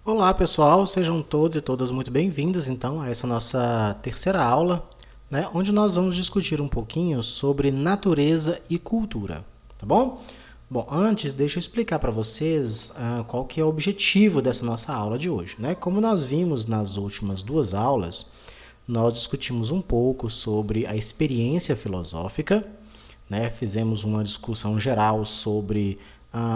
Olá pessoal, sejam todos e todas muito bem-vindas então a essa nossa terceira aula, né, onde nós vamos discutir um pouquinho sobre natureza e cultura, tá bom? Bom, antes deixa eu explicar para vocês qual que é o objetivo dessa nossa aula de hoje, né? Como nós vimos nas últimas duas aulas, nós discutimos um pouco sobre a experiência filosófica, né? Fizemos uma discussão geral sobre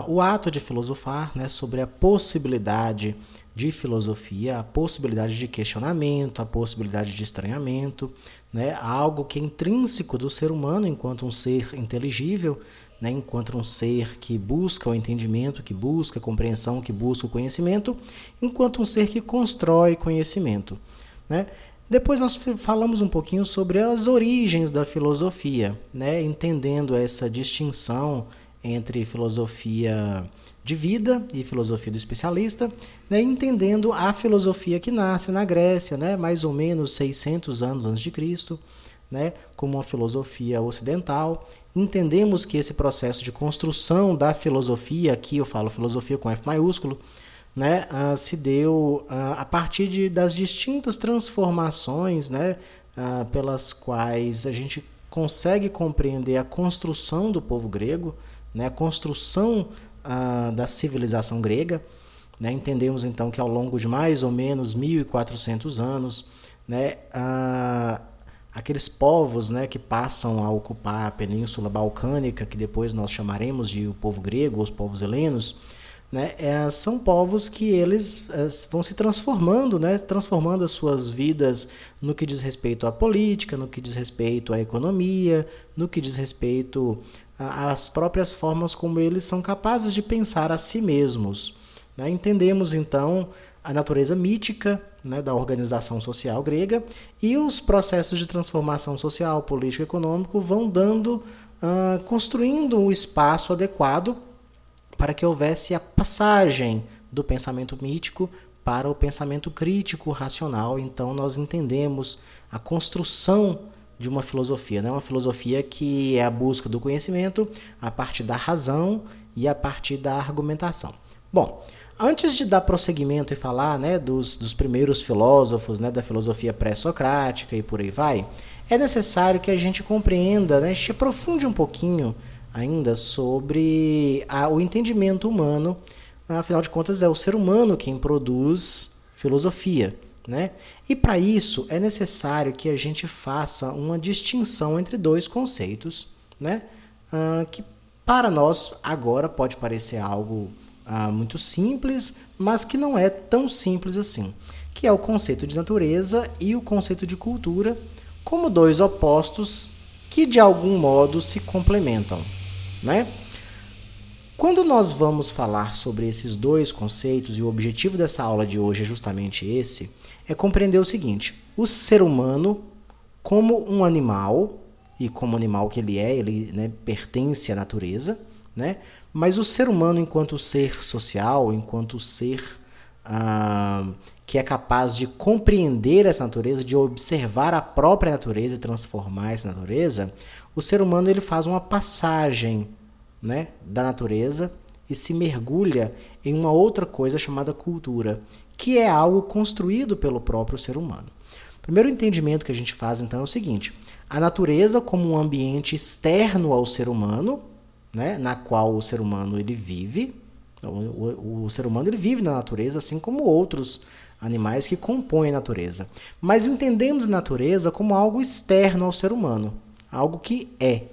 o ato de filosofar, né? Sobre a possibilidade de filosofia, a possibilidade de questionamento, a possibilidade de estranhamento, né? Algo que é intrínseco do ser humano enquanto um ser inteligível, né? Enquanto um ser que busca o entendimento, que busca a compreensão, que busca o conhecimento, enquanto um ser que constrói conhecimento, né? Depois nós falamos um pouquinho sobre as origens da filosofia, né? Entendendo essa distinção entre filosofia de vida e filosofia do especialista, né? Entendendo a filosofia que nasce na Grécia, né? Mais ou menos 600 anos antes de Cristo, né? Como uma filosofia ocidental. Entendemos que esse processo de construção da filosofia, aqui eu falo filosofia com F maiúsculo, né, se deu a partir das distintas transformações, né, pelas quais a gente consegue compreender a construção do povo grego, né, a construção da civilização grega. Né, entendemos então que ao longo de mais ou menos 1400 anos, né, aqueles povos, né, que passam a ocupar a Península Balcânica, que depois nós chamaremos de o povo grego, os povos helenos, né, são povos que eles vão se transformando, né, transformando as suas vidas no que diz respeito à política, no que diz respeito à economia, no que diz respeito às próprias formas como eles são capazes de pensar a si mesmos. Né? Entendemos então a natureza mítica, né, da organização social grega, e os processos de transformação social, político e econômico vão construindo um espaço adequado para que houvesse a passagem do pensamento mítico para o pensamento crítico racional. Então nós entendemos a construção de uma filosofia, né? Uma filosofia que é a busca do conhecimento a partir da razão e a partir da argumentação. Bom, antes de dar prosseguimento e falar, né, dos primeiros filósofos, né, da filosofia pré-socrática e por aí vai, é necessário que a gente compreenda, né, a gente aprofunde um pouquinho ainda sobre o entendimento humano. Afinal de contas, é o ser humano quem produz filosofia, né? E para isso é necessário que a gente faça uma distinção entre dois conceitos, né? Que para nós agora pode parecer algo muito simples, mas que não é tão simples assim, que é o conceito de natureza e o conceito de cultura, como dois opostos que de algum modo se complementam. Né? Quando nós vamos falar sobre esses dois conceitos, e o objetivo dessa aula de hoje é justamente esse, é compreender o seguinte: o ser humano como um animal, e como animal que ele, né, pertence à natureza, né? Mas o ser humano enquanto ser social, enquanto ser que é capaz de compreender essa natureza, de observar a própria natureza e transformar essa natureza, o ser humano ele faz uma passagem, né, da natureza e se mergulha em uma outra coisa chamada cultura, que é algo construído pelo próprio ser humano. O primeiro entendimento que a gente faz então é o seguinte: a natureza como um ambiente externo ao ser humano, né, na qual o ser humano ele vive. O ser humano ele vive na natureza, assim como outros animais que compõem a natureza. Mas entendemos a natureza como algo externo ao ser humano, algo que é.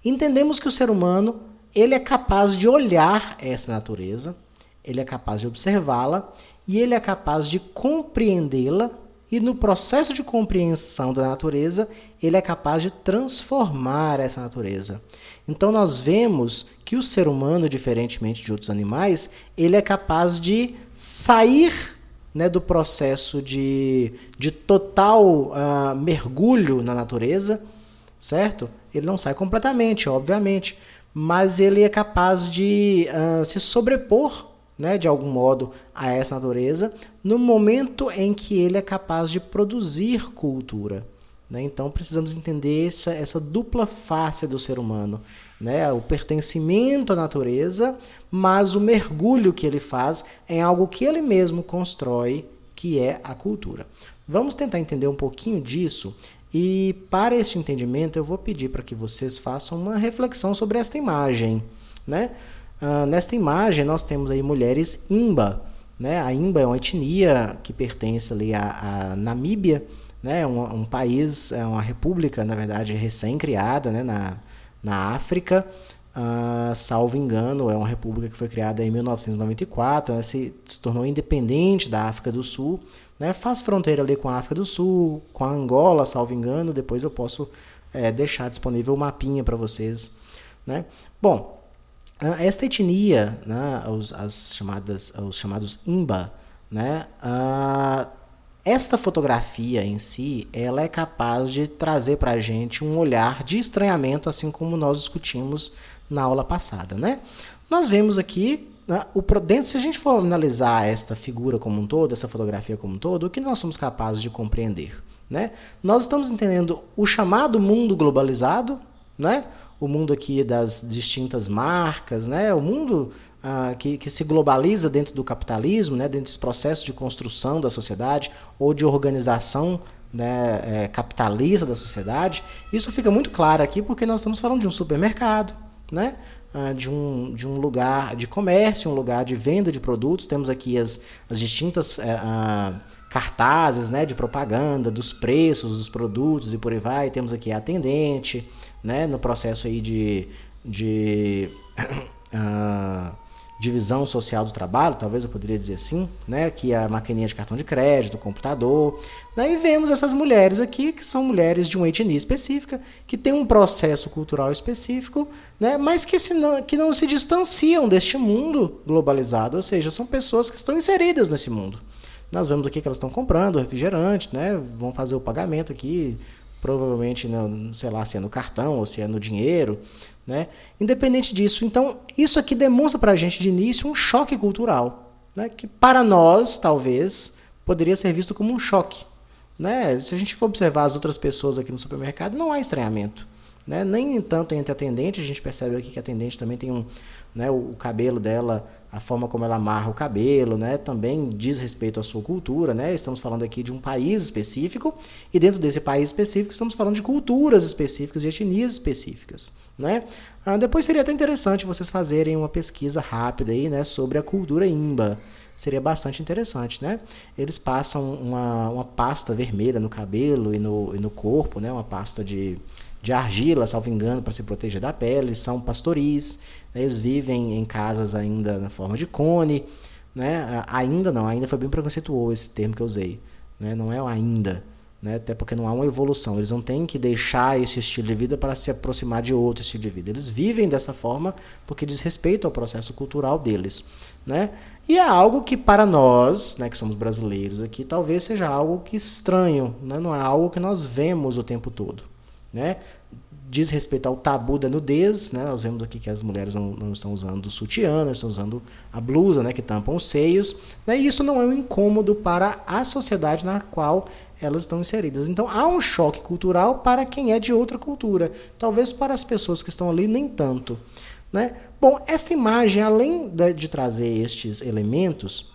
Entendemos que o ser humano ele é capaz de olhar essa natureza, ele é capaz de observá-la e ele é capaz de compreendê-la, e no processo de compreensão da natureza, ele é capaz de transformar essa natureza. Então nós vemos que o ser humano, diferentemente de outros animais, ele é capaz de sair, né, do processo de total mergulho na natureza, certo? Ele não sai completamente, obviamente, mas ele é capaz de se sobrepor, né, de algum modo, a essa natureza, no momento em que ele é capaz de produzir cultura. Né? Então precisamos entender essa dupla face do ser humano. né? O pertencimento à natureza, mas o mergulho que ele faz em algo que ele mesmo constrói, que é a cultura. Vamos tentar entender um pouquinho disso e, para este entendimento, eu vou pedir para que vocês façam uma reflexão sobre esta imagem, né? Nesta imagem, nós temos aí mulheres Imba, né? A Imba é uma etnia que pertence ali à Namíbia, né? Um país, é uma república, na verdade, recém-criada, né? Na África. Salvo engano, é uma república que foi criada em 1994, né? Se tornou independente da África do Sul, né? Faz fronteira ali com a África do Sul, com a Angola, salvo engano. Depois eu posso deixar disponível o mapinha para vocês, né? Bom, esta etnia, né? os chamados Imba, né? Esta fotografia em si, ela é capaz de trazer para a gente um olhar de estranhamento, assim como nós discutimos na aula passada, né? Nós vemos aqui, né, se a gente for analisar esta figura como um todo, essa fotografia como um todo, o que nós somos capazes de compreender, né? Nós estamos entendendo o chamado mundo globalizado, né? O mundo aqui das distintas marcas, né? O mundo que se globaliza dentro do capitalismo, né? Dentro desse processo de construção da sociedade ou de organização, né? Capitalista da sociedade. Isso fica muito claro aqui porque nós estamos falando de um supermercado, né? De um lugar de comércio, um lugar de venda de produtos. Temos aqui as distintas cartazes, né, de propaganda dos preços dos produtos e por aí vai. Temos aqui a atendente, né, no processo aí de divisão social do trabalho, talvez eu poderia dizer assim, né, aqui a maquininha de cartão de crédito, o computador. Daí vemos essas mulheres aqui, que são mulheres de uma etnia específica, que tem um processo cultural específico, né, mas que não se distanciam deste mundo globalizado, ou seja, são pessoas que estão inseridas nesse mundo. Nós vemos aqui que elas estão comprando refrigerante, né, vão fazer o pagamento aqui, provavelmente, sei lá, se é no cartão ou se é no dinheiro, né? Independente disso, então, isso aqui demonstra para a gente de início um choque cultural, né? Que para nós, talvez, poderia ser visto como um choque, né? Se a gente for observar as outras pessoas aqui no supermercado, não há estranhamento, né? Nem tanto entre a atendente, a gente percebe aqui que a atendente também tem né, o cabelo dela, a forma como ela amarra o cabelo, né, também diz respeito à sua cultura, né? Estamos falando aqui de um país específico e dentro desse país específico estamos falando de culturas específicas e etnias específicas, né? Depois seria até interessante vocês fazerem uma pesquisa rápida aí, né, sobre a cultura Imba. Seria bastante interessante, né? Eles passam uma pasta vermelha no cabelo e no corpo, né? Uma pasta de argila, salvo engano, para se proteger da pele. São pastoris, né? Eles vivem em casas ainda na forma de cone, né? Ainda foi bem preconceituoso esse termo que eu usei, né? Não é ainda, né? Até porque não há uma evolução. Eles não têm que deixar esse estilo de vida para se aproximar de outro estilo de vida. Eles vivem dessa forma porque diz respeito ao processo cultural deles, né? E é algo que para nós, né, que somos brasileiros aqui, talvez seja algo que estranho, né? Não é algo que nós vemos o tempo todo, né? Diz respeito ao tabu da nudez, né? Nós vemos aqui que as mulheres não estão usando sutiã, não estão usando a blusa, né, que tampam os seios, né? E isso não é um incômodo para a sociedade na qual elas estão inseridas. Então há um choque cultural para quem é de outra cultura, talvez para as pessoas que estão ali nem tanto, né? Bom, esta imagem, além de trazer estes elementos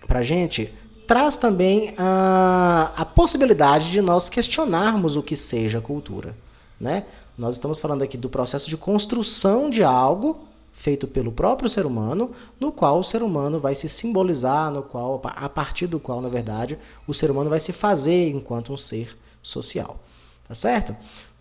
para a gente, traz também a possibilidade de nós questionarmos o que seja cultura, né? Nós estamos falando aqui do processo de construção de algo feito pelo próprio ser humano, no qual o ser humano vai se simbolizar, a partir do qual, na verdade, o ser humano vai se fazer enquanto um ser social. Tá certo?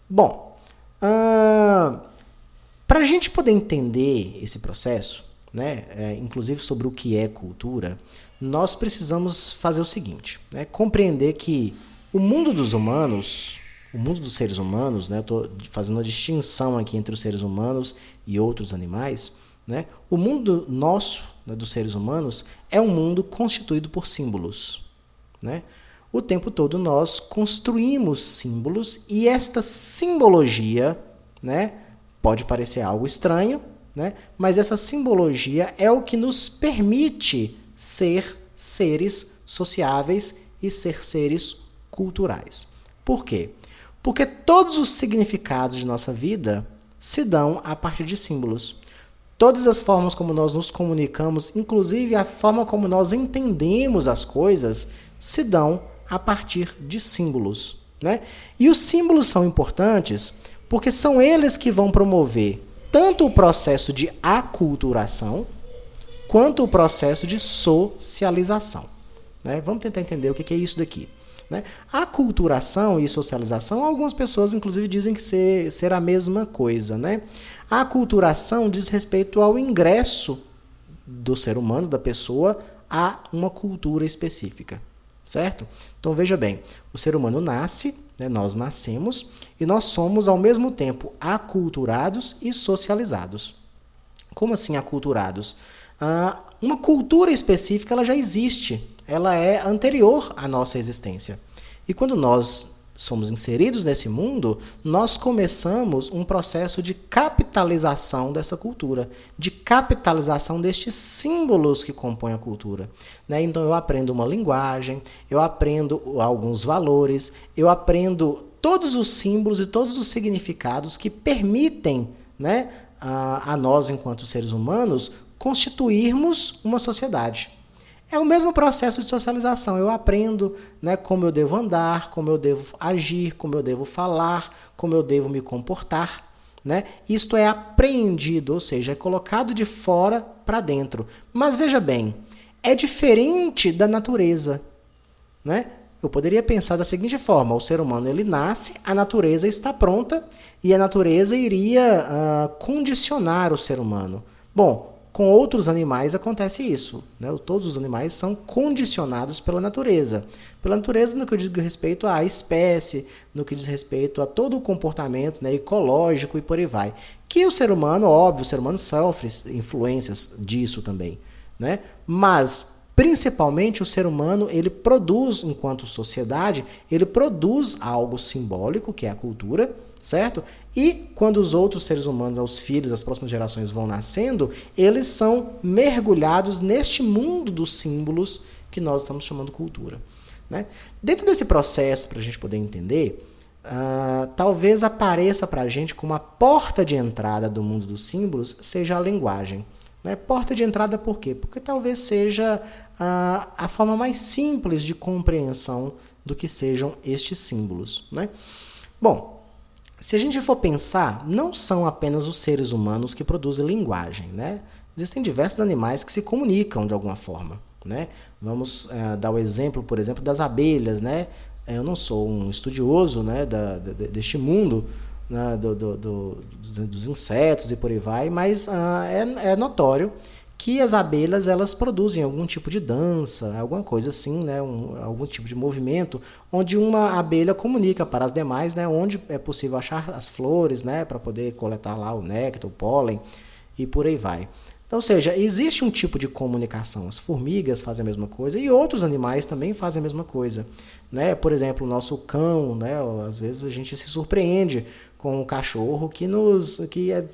Bom, para a gente poder entender esse processo, né, inclusive sobre o que é cultura, nós precisamos fazer o seguinte, né, compreender que o mundo dos humanos, o mundo dos seres humanos, né, estou fazendo uma distinção aqui entre os seres humanos e outros animais, né, o mundo nosso, né, dos seres humanos, é um mundo constituído por símbolos, né? O tempo todo nós construímos símbolos e esta simbologia, né, pode parecer algo estranho, né, mas essa simbologia é o que nos permite ser seres sociáveis e ser seres culturais. Por quê? Porque todos os significados de nossa vida se dão a partir de símbolos. Todas as formas como nós nos comunicamos, inclusive a forma como nós entendemos as coisas, se dão a partir de símbolos, né? E os símbolos são importantes porque são eles que vão promover tanto o processo de aculturação quanto o processo de socialização, né? Vamos tentar entender o que é isso daqui, né? Aculturação e socialização, algumas pessoas inclusive dizem que ser a mesma coisa, né? A aculturação diz respeito ao ingresso do ser humano, da pessoa, a uma cultura específica, certo? Então veja bem, o ser humano nasce, né? Nós nascemos e nós somos ao mesmo tempo aculturados e socializados. Como assim aculturados? Uma cultura específica ela já existe, ela é anterior à nossa existência. E quando nós somos inseridos nesse mundo, nós começamos um processo de capitalização dessa cultura, de capitalização destes símbolos que compõem a cultura, né? Então eu aprendo uma linguagem, eu aprendo alguns valores, eu aprendo todos os símbolos e todos os significados que permitem, né, a nós, enquanto seres humanos, constituirmos uma sociedade. É o mesmo processo de socialização. Eu aprendo, né, como eu devo andar, como eu devo agir, como eu devo falar, como eu devo me comportar, né? Isto é aprendido, ou seja, é colocado de fora para dentro. Mas veja bem, é diferente da natureza, né? Eu poderia pensar da seguinte forma: o ser humano ele nasce, a natureza está pronta e a natureza iria condicionar o ser humano. Bom, com outros animais acontece isso, né? Todos os animais são condicionados pela natureza. Pela natureza no que diz respeito à espécie, no que diz respeito a todo o comportamento, né, ecológico e por aí vai. Que o ser humano, óbvio, o ser humano sofre influências disso também, né? Mas principalmente o ser humano, ele produz, enquanto sociedade, ele produz algo simbólico, que é a cultura, certo? E quando os outros seres humanos, os filhos, as próximas gerações vão nascendo, eles são mergulhados neste mundo dos símbolos que nós estamos chamando cultura, né? Dentro desse processo, para a gente poder entender, talvez apareça para a gente como a porta de entrada do mundo dos símbolos seja a linguagem. Né? Porta de entrada por quê? Porque talvez seja a forma mais simples de compreensão do que sejam estes símbolos, né? Bom, se a gente for pensar, não são apenas os seres humanos que produzem linguagem, né? Existem diversos animais que se comunicam de alguma forma, né? Vamos dar o exemplo, por exemplo, das abelhas, né? Eu não sou um estudioso, né, deste mundo, né, dos insetos e por aí vai, mas é notório que as abelhas elas produzem algum tipo de dança, alguma coisa assim, né, algum tipo de movimento, onde uma abelha comunica para as demais, né, onde é possível achar as flores, né, para poder coletar lá o néctar, o pólen e por aí vai. Então, ou seja, existe um tipo de comunicação. As formigas fazem a mesma coisa e outros animais também fazem a mesma coisa, né? Por exemplo, o nosso cão, né? Às vezes a gente se surpreende com o cachorro que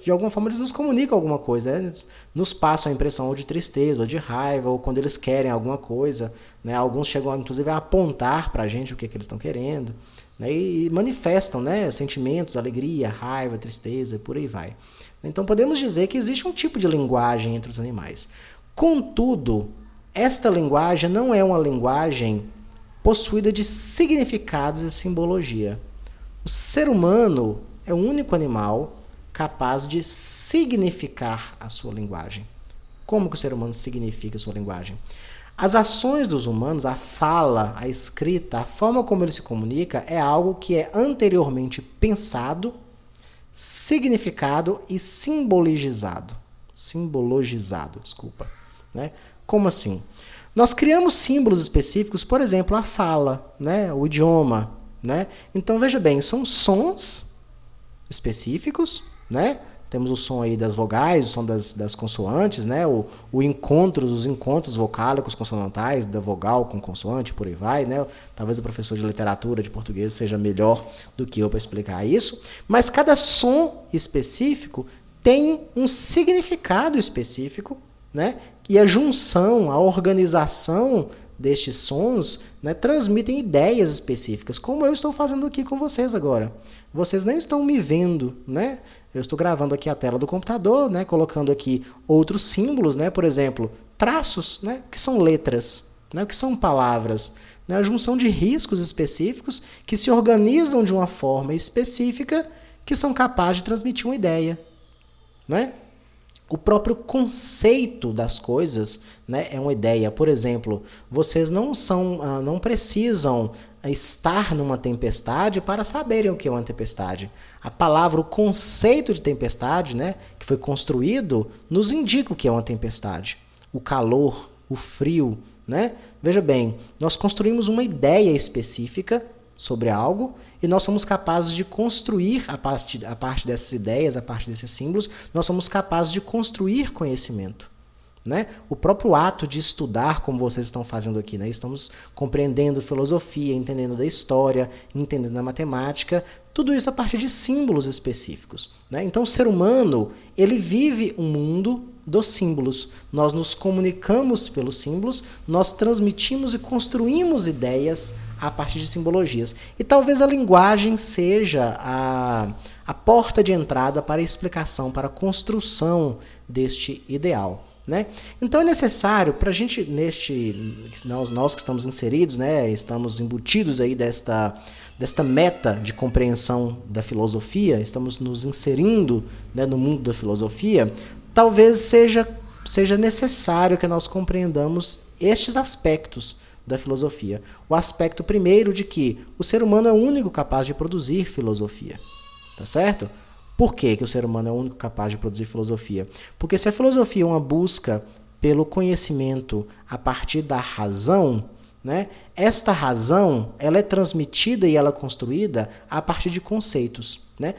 de alguma forma eles nos comunicam alguma coisa, né? Nos passam a impressão ou de tristeza ou de raiva ou quando eles querem alguma coisa, né? Alguns chegam inclusive a apontar para a gente o que eles estão querendo, né? E manifestam, né, sentimentos, alegria, raiva, tristeza e por aí vai. Então podemos dizer que existe um tipo de linguagem entre os animais. Contudo, esta linguagem não é uma linguagem possuída de significados e simbologia. O ser humano é o único animal capaz de significar a sua linguagem. Como que o ser humano significa a sua linguagem? As ações dos humanos, a fala, a escrita, a forma como ele se comunica é algo que é anteriormente pensado, significado e simbologizado, né? Como assim? Nós criamos símbolos específicos, por exemplo, a fala, né? O idioma, né? Então veja bem, são sons específicos, né? Temos o som aí das vogais, o som das consoantes, né? Os encontros vocálicos consonantais, da vogal com consoante, por aí vai, né? Talvez o professor de literatura de português seja melhor do que eu para explicar isso. Mas cada som específico tem um significado específico, né? E a junção, a organização destes sons, né, transmitem ideias específicas, como eu estou fazendo aqui com vocês agora. Vocês nem estão me vendo, né? Eu estou gravando aqui a tela do computador, né, colocando aqui outros símbolos, né, por exemplo, traços, né, que são letras, né, o que são palavras, né, a junção de riscos específicos que se organizam de uma forma específica que são capazes de transmitir uma ideia, né? O próprio conceito das coisas, né, é uma ideia. Por exemplo, vocês não precisam estar numa tempestade para saberem o que é uma tempestade. A palavra, o conceito de tempestade, né, que foi construído, nos indica o que é uma tempestade. O calor, o frio, né? Veja bem, nós construímos uma ideia específica sobre algo e nós somos capazes de construir, a parte dessas ideias, a parte desses símbolos, nós somos capazes de construir conhecimento, né? O próprio ato de estudar, como vocês estão fazendo aqui, né? Estamos compreendendo filosofia, entendendo da história, entendendo da matemática, tudo isso a partir de símbolos específicos, né? Então o ser humano, ele vive um mundo dos símbolos. Nós nos comunicamos pelos símbolos, nós transmitimos e construímos ideias a partir de simbologias. E talvez a linguagem seja a porta de entrada para a explicação, para a construção deste ideal, né? Então é necessário para a gente, nós que estamos inseridos, né, estamos embutidos aí desta meta de compreensão da filosofia, estamos nos inserindo, né, no mundo da filosofia, talvez seja necessário que nós compreendamos estes aspectos da filosofia. O aspecto primeiro de que o ser humano é o único capaz de produzir filosofia. Tá certo? Por que o ser humano é o único capaz de produzir filosofia? Porque se a filosofia é uma busca pelo conhecimento a partir da razão, né, esta razão ela é transmitida e ela é construída a partir de conceitos, né?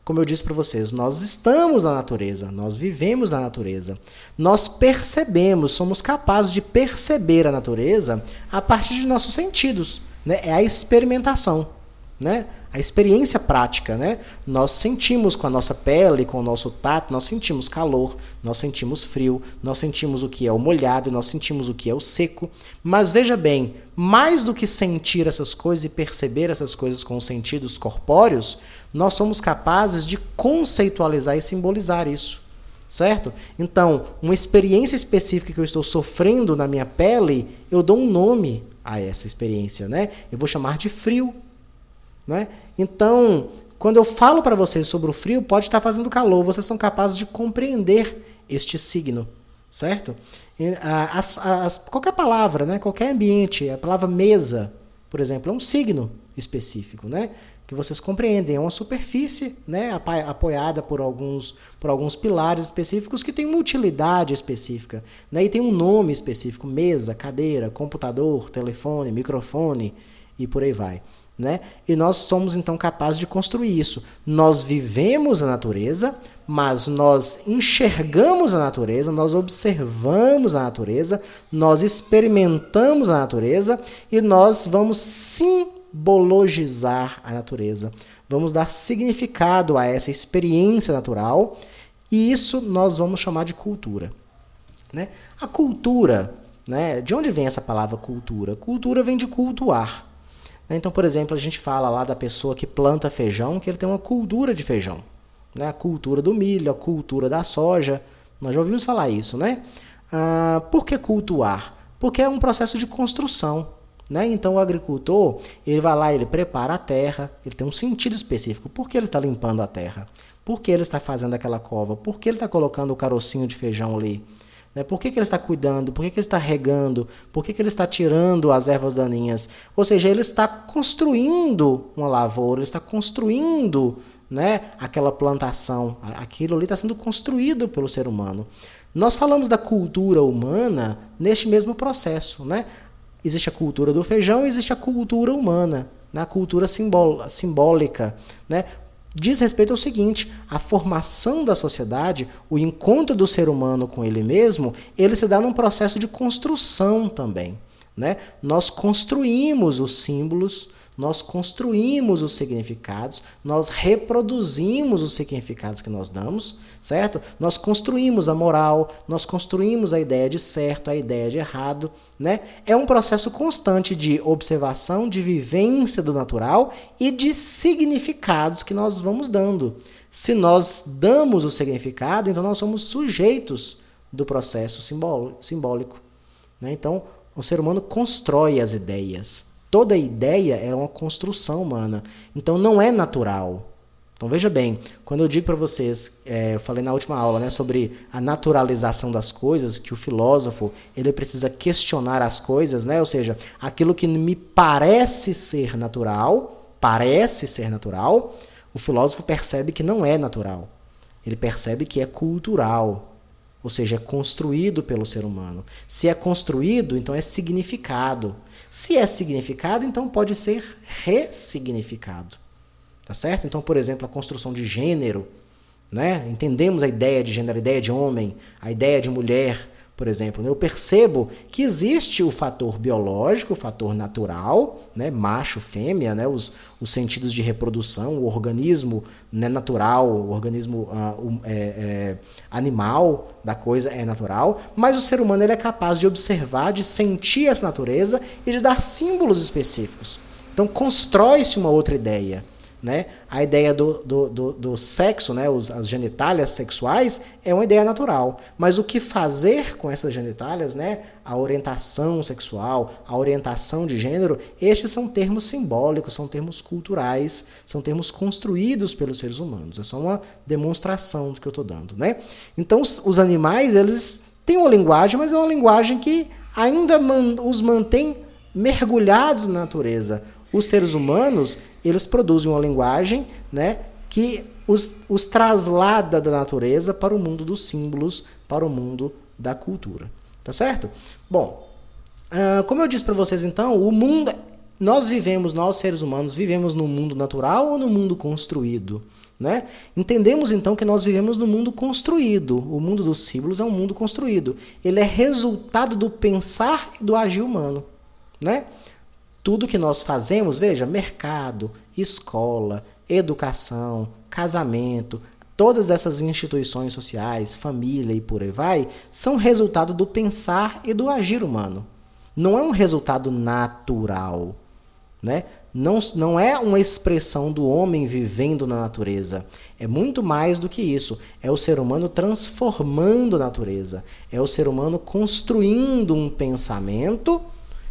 Como eu disse para vocês, nós estamos na natureza, nós vivemos na natureza. Nós percebemos, somos capazes de perceber a natureza a partir de nossos sentidos, né? É a experimentação, né? A experiência prática, né? Nós sentimos com a nossa pele, com o nosso tato, nós sentimos calor, nós sentimos frio, nós sentimos o que é o molhado, nós sentimos o que é o seco. Mas veja bem, mais do que sentir essas coisas e perceber essas coisas com os sentidos corpóreos, nós somos capazes de conceitualizar e simbolizar isso, certo? Então, uma experiência específica que eu estou sofrendo na minha pele, eu dou um nome a essa experiência, né? Eu vou chamar de frio, né? Então, quando eu falo para vocês sobre o frio, pode estar fazendo calor, vocês são capazes de compreender este signo, certo? Qualquer palavra, né? Qualquer ambiente, a palavra mesa, por exemplo, é um signo específico, né? Que vocês compreendem, é uma superfície, né? Apoiada por alguns pilares específicos que tem uma utilidade específica, né? E tem um nome específico, mesa, cadeira, computador, telefone, microfone e por aí vai, né? E nós somos então capazes de construir isso. Nós vivemos a natureza, mas nós enxergamos a natureza, nós observamos a natureza, nós experimentamos a natureza e nós vamos simbologizar a natureza. Vamos dar significado a essa experiência natural e isso nós vamos chamar de cultura, né? A cultura, né? De onde vem essa palavra cultura? Cultura vem de cultuar. Então, por exemplo, a gente fala lá da pessoa que planta feijão, que ele tem uma cultura de feijão, né? A cultura do milho, a cultura da soja. Nós já ouvimos falar isso, né? Por que cultuar? Porque é um processo de construção, né? Então, o agricultor, ele vai lá, ele prepara a terra, ele tem um sentido específico. Por que ele está limpando a terra? Por que ele está fazendo aquela cova? Por que ele está colocando o carocinho de feijão ali? Por que ele está cuidando? Por que ele está regando? Por que ele está tirando as ervas daninhas? Ou seja, ele está construindo uma lavoura, ele está construindo, né, aquela plantação. Aquilo ali está sendo construído pelo ser humano. Nós falamos da cultura humana neste mesmo processo, né? Existe a cultura do feijão, existe a cultura humana, né? A cultura simbólica, né? Diz respeito ao seguinte: a formação da sociedade, o encontro do ser humano com ele mesmo, ele se dá num processo de construção também, né? Nós construímos os símbolos, nós construímos os significados, nós reproduzimos os significados que nós damos, certo? Nós construímos a moral, nós construímos a ideia de certo, a ideia de errado, né? É um processo constante de observação, de vivência do natural e de significados que nós vamos dando. Se nós damos o significado, então nós somos sujeitos do processo simbólico, né? Então, o ser humano constrói as ideias. Toda ideia é uma construção humana. Então, não é natural. Então, veja bem, quando eu digo para vocês, eu falei na última aula, né, sobre a naturalização das coisas, que o filósofo ele precisa questionar as coisas, né? Ou seja, aquilo que me parece ser natural, o filósofo percebe que não é natural. Ele percebe que é cultural. Ou seja, é construído pelo ser humano. Se é construído, então é significado. Se é significado, então pode ser ressignificado. Tá certo? Então, por exemplo, a construção de gênero, né? Entendemos a ideia de gênero, a ideia de homem, a ideia de mulher, por exemplo. Eu percebo que existe o fator biológico, o fator natural, né? Macho, fêmea, né? Os sentidos de reprodução, o organismo, né? Natural, o organismo animal da coisa é natural, mas o ser humano ele é capaz de observar, de sentir essa natureza e de dar símbolos específicos. Então constrói-se uma outra ideia. Né? A ideia do sexo, né? As genitálias sexuais é uma ideia natural, mas o que fazer com essas genitálias, né? A orientação sexual, a orientação de gênero, estes são termos simbólicos, são termos culturais, são termos construídos pelos seres humanos. É só uma demonstração do que eu estou dando, né? Então os animais eles têm uma linguagem, mas é uma linguagem que ainda os mantém mergulhados na natureza. Os seres humanos, eles produzem uma linguagem, né, que os traslada da natureza para o mundo dos símbolos, para o mundo da cultura. Tá certo? Bom, como eu disse para vocês então, o mundo, nós seres humanos, vivemos no mundo natural ou no mundo construído? Né? Entendemos então que nós vivemos no mundo construído. O mundo dos símbolos é um mundo construído. Ele é resultado do pensar e do agir humano. Né? Tudo que nós fazemos, veja, mercado, escola, educação, casamento, todas essas instituições sociais, família e por aí vai, são resultado do pensar e do agir humano. Não é um resultado natural, né? Não é uma expressão do homem vivendo na natureza. É muito mais do que isso. É o ser humano transformando a natureza. É o ser humano construindo um pensamento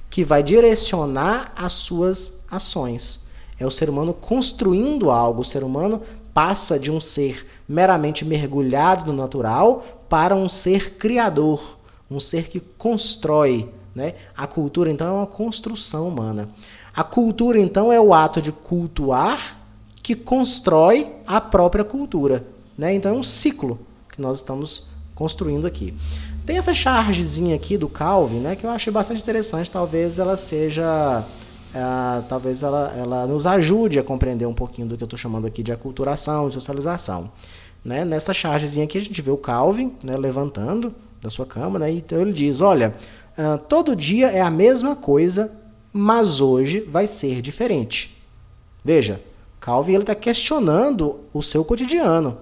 que vai direcionar as suas ações. É o ser humano construindo algo. O ser humano passa de um ser meramente mergulhado no natural para um ser criador, um ser que constrói. Né? A cultura, então, é uma construção humana. A cultura, então, é o ato de cultuar que constrói a própria cultura. Né? Então, é um ciclo que nós estamos construindo aqui. Tem essa chargezinha aqui do Calvin, né, que eu achei bastante interessante. Talvez ela seja... talvez ela nos ajude a compreender um pouquinho do que eu estou chamando aqui de aculturação, de socialização. Né? Nessa chargezinha aqui a gente vê o Calvin, né, levantando da sua cama, né, então ele diz, olha, todo dia é a mesma coisa, mas hoje vai ser diferente. Veja, Calvin está questionando o seu cotidiano,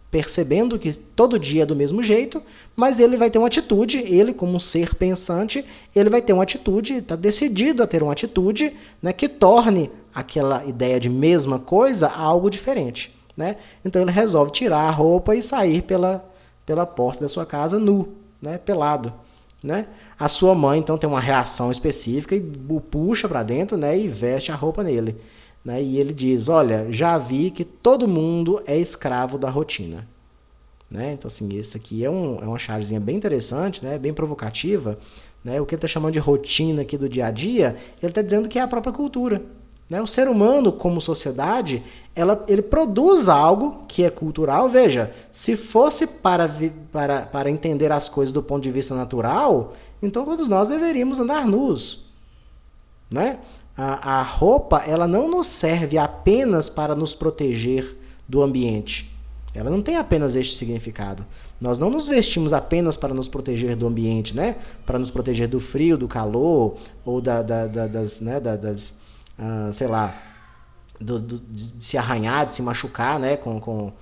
percebendo que todo dia é do mesmo jeito, mas ele vai ter uma atitude, ele como um ser pensante, ele vai ter uma atitude, está decidido a ter uma atitude, né, que torne aquela ideia de mesma coisa algo diferente. Né? Então ele resolve tirar a roupa e sair pela porta da sua casa nu, né, pelado. Né? A sua mãe então tem uma reação específica e o puxa para dentro, né, e veste a roupa nele. Né? E ele diz, olha, já vi que todo mundo é escravo da rotina. Né? Então, assim, esse aqui é uma chargezinha bem interessante, né? Bem provocativa. Né? O que ele está chamando de rotina aqui do dia a dia, ele está dizendo que é a própria cultura. Né? O ser humano, como sociedade, ele produz algo que é cultural. Veja, se fosse para entender as coisas do ponto de vista natural, então todos nós deveríamos andar nus. Né? A roupa, ela não nos serve apenas para nos proteger do ambiente. Ela não tem apenas este significado. Nós não nos vestimos apenas para nos proteger do ambiente, né? Para nos proteger do frio, do calor, ou das sei lá, de se arranhar, de se machucar, né, com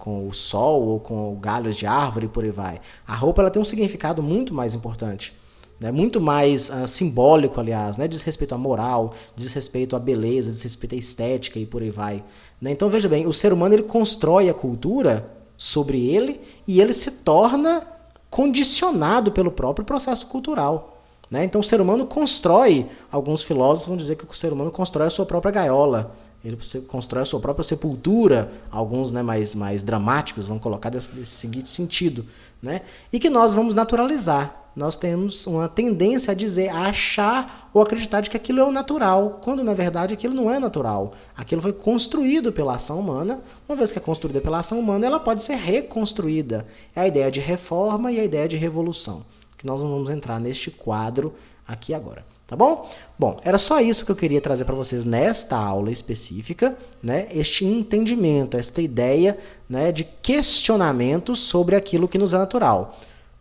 o sol ou com galhos de árvore e por aí vai. A roupa ela tem um significado muito mais importante, né, muito mais simbólico, aliás, né, diz respeito à moral, diz respeito à beleza, diz respeito à estética e por aí vai. Né? Então veja bem, o ser humano ele constrói a cultura sobre ele e ele se torna condicionado pelo próprio processo cultural. Né? Então o ser humano constrói, alguns filósofos vão dizer que o ser humano constrói a sua própria gaiola, ele constrói a sua própria sepultura, alguns, né, mais dramáticos vão colocar desse seguinte sentido, né? E que nós vamos naturalizar. Nós temos uma tendência a dizer, a achar ou acreditar de que aquilo é o natural, quando na verdade aquilo não é natural. Aquilo foi construído pela ação humana, uma vez que é construída pela ação humana, ela pode ser reconstruída. É a ideia de reforma e a ideia de revolução, que nós não vamos entrar neste quadro aqui agora. Tá bom? Bom, era só isso que eu queria trazer para vocês nesta aula específica, né? Este entendimento, esta ideia, né, de questionamento sobre aquilo que nos é natural.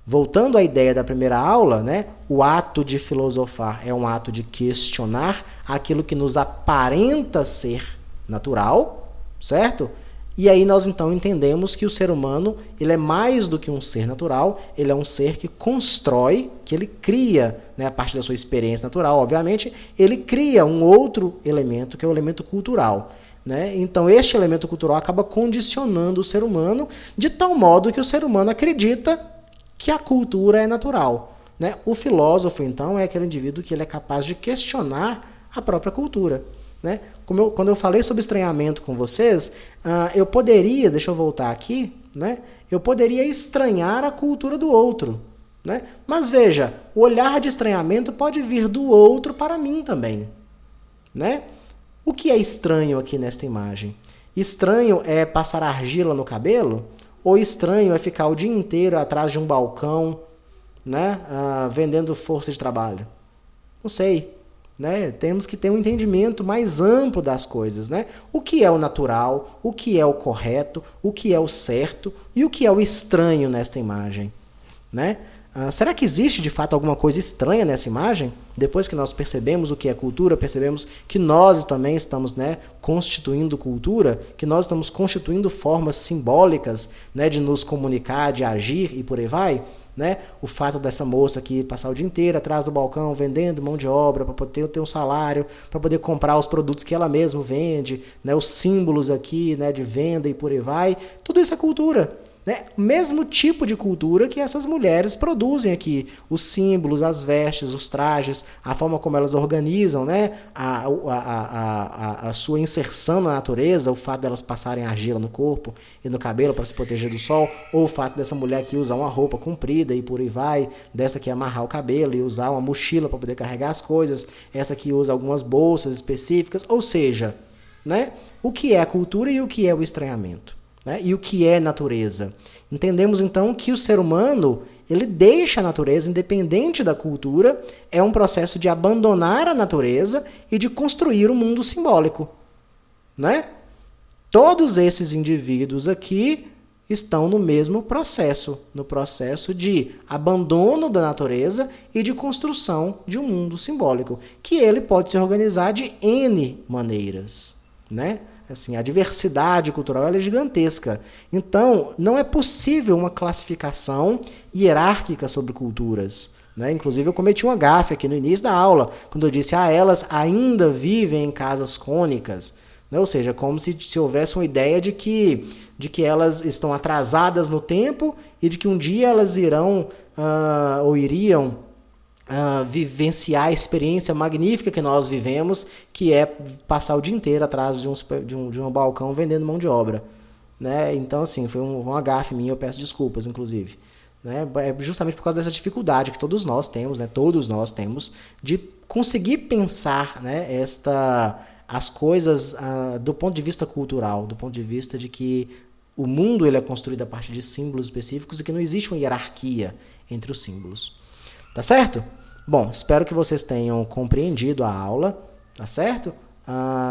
Voltando à ideia da primeira aula, né, o ato de filosofar é um ato de questionar aquilo que nos aparenta ser natural, certo? E aí nós então entendemos que o ser humano ele é mais do que um ser natural, ele é um ser que constrói, que ele cria, né, a partir da sua experiência natural, obviamente, ele cria um outro elemento, que é o elemento cultural. Né? Então este elemento cultural acaba condicionando o ser humano de tal modo que o ser humano acredita que a cultura é natural. Né? O filósofo, então, é aquele indivíduo que ele é capaz de questionar a própria cultura. Né? Quando eu falei sobre estranhamento com vocês, eu poderia, deixa eu voltar aqui, né? Eu poderia estranhar a cultura do outro. Né? Mas veja, o olhar de estranhamento pode vir do outro para mim também. Né? O que é estranho aqui nesta imagem? Estranho é passar argila no cabelo? Ou estranho é ficar o dia inteiro atrás de um balcão, né? Vendendo força de trabalho? Não sei. Né? Temos que ter um entendimento mais amplo das coisas. Né? O que é o natural, o que é o correto, o que é o certo e o que é o estranho nesta imagem. Né? Será que existe de fato alguma coisa estranha nessa imagem? Depois que nós percebemos o que é cultura, percebemos que nós também estamos, né, constituindo cultura, que nós estamos constituindo formas simbólicas, né, de nos comunicar, de agir e por aí vai. Né? O fato dessa moça aqui passar o dia inteiro atrás do balcão vendendo mão de obra para poder ter um salário, para poder comprar os produtos que ela mesma vende, né? Os símbolos aqui, né, de venda e por aí vai, tudo isso é cultura. Né? O mesmo tipo de cultura que essas mulheres produzem aqui, os símbolos, as vestes, os trajes, a forma como elas organizam, né? a sua inserção na natureza, o fato delas passarem argila no corpo e no cabelo para se proteger do sol, ou o fato dessa mulher que usa uma roupa comprida e por aí vai, dessa que amarrar o cabelo e usar uma mochila para poder carregar as coisas, essa que usa algumas bolsas específicas, ou seja, né? O que é a cultura e o que é o estranhamento. Né? E o que é natureza? Entendemos então que o ser humano ele deixa a natureza independente da cultura, é um processo de abandonar a natureza e de construir um mundo simbólico. Né? Todos esses indivíduos aqui estão no mesmo processo, no processo de abandono da natureza e de construção de um mundo simbólico, que ele pode se organizar de N maneiras. Né? Assim, a diversidade cultural ela é gigantesca. Então, não é possível uma classificação hierárquica sobre culturas. Né? Inclusive, eu cometi uma gafe aqui no início da aula, quando eu disse, elas ainda vivem em casas cônicas. Né? Ou seja, como se houvesse uma ideia de que elas estão atrasadas no tempo e de que um dia elas irão ou iriam vivenciar a experiência magnífica que nós vivemos, que é passar o dia inteiro atrás de um balcão vendendo mão de obra. Né? Então, assim, foi uma gafe minha, eu peço desculpas, inclusive. Né? É justamente por causa dessa dificuldade que todos nós temos, né? Todos nós temos, de conseguir pensar, né, as coisas do ponto de vista cultural, do ponto de vista de que o mundo ele é construído a partir de símbolos específicos e que não existe uma hierarquia entre os símbolos. Tá certo? Bom, espero que vocês tenham compreendido a aula, tá certo?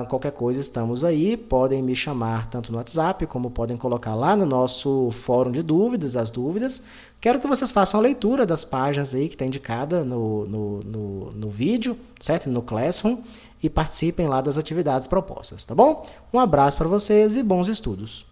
qualquer coisa estamos aí, podem me chamar tanto no WhatsApp, como podem colocar lá no nosso fórum de dúvidas, as dúvidas. Quero que vocês façam a leitura das páginas aí que está indicada no vídeo, certo? No Classroom, e participem lá das atividades propostas, tá bom? Um abraço para vocês e bons estudos!